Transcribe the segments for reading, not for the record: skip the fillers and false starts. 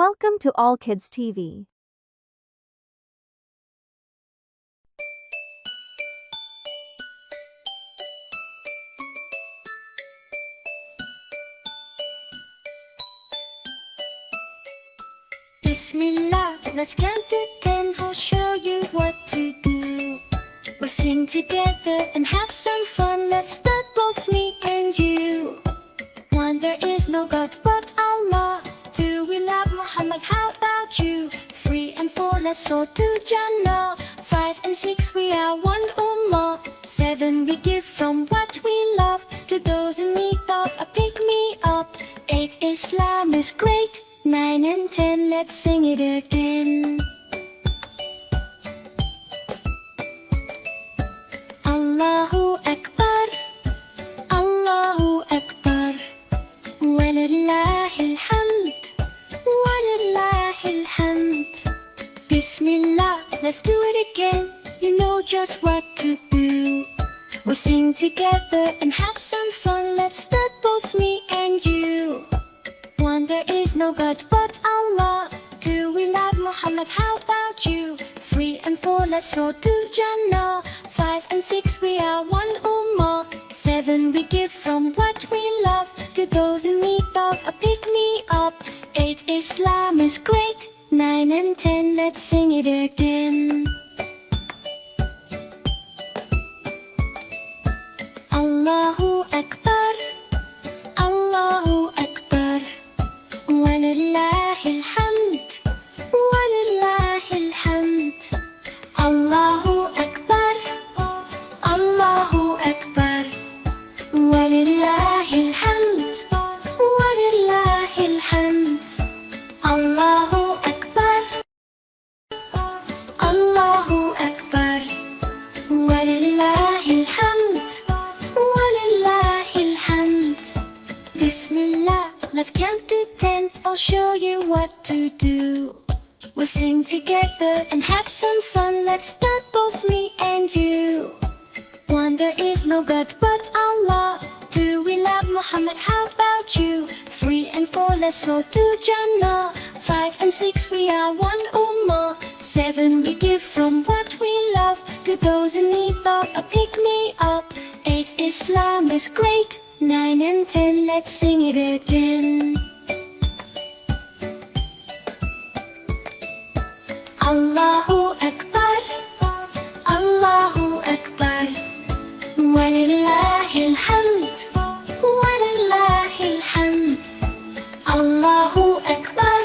Welcome to All Kids TV. Bismillah, let's count to 10. I'll show you what to do. We'll sing together and have some fun. Let's start, both me and you. One, there is no God but Allah. Two, we love Muhammad, how about you? 3 and 4, let's soar to Jannah. 5 and 6, we are one Ummah. 7, we give from what we love to those in need of a pick me up. 8, Islam is great. 9 and 10, let's sing it again. Allahu Akbar, Allahu Akbar, wa lillahil hamd, wa lillahil hamd. Bismillah, let's do it again. You know just what to do. We'll sing together and have some fun. Let's start, both me and you. 1, there is no God but Allah. 2, we love Muhammad, how about you? 3 and 4, let's soar to Jannah. 5 and 6, we are one Ummah. 7, we give from what we love to those in need of a pick me up. 8, Islam is great. 9 and 10, let's sing it again. Allahu Akbar, Allahu Akbar, wa lillahil hamd, wa lillahil hamd. Allahu Akbar, Allahu Akbar, wa lillahil hamd, wa lillahil hamd. Allahu Akbar, Allahu Akbar, wa lillahil hamd, wa lillahil hamd. Bismillah, let's count to 10. I'll show you what to do. We'll sing together and have some fun. Let's start, both me and you. 1, there is no God but Allah. 2, we love Muhammad, how about you? 3 and 4, let's soar to Jannah. 5 and 6, we are one Ummah. 7, we give from what we love to those in need of a pick me up. 8, Islam is great. 9 and 10, let's sing it again. Allahu Akbar, Allahu Akbar, wa lillahil hamd, wa lillahil hamd. Allahu Akbar,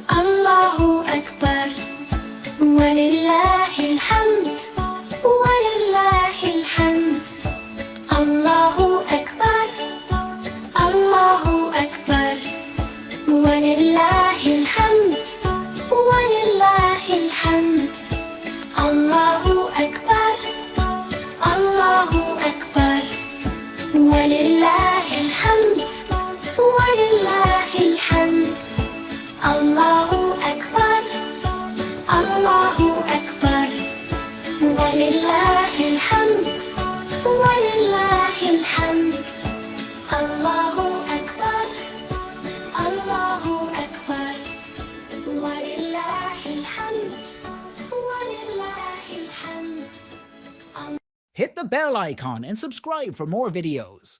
Allahu Akbar, wa lillahil hamd, wa lillahil hamd. Allahu Akbar, Allahu Akbar, wa lillahil hamd, wa lillahil hamd. Allahu Akbar, Allahu Akbar, wa lillahil hamd, wa lillahil hamd. Allahu Akbar, Allahu Akbar, wa lillahil hamd, wa lillahil hamd. Allahu Akbar, Allahu Akbar, wa lillahil hamd, wa lillahil hamd. Hit the bell icon and subscribe for more videos.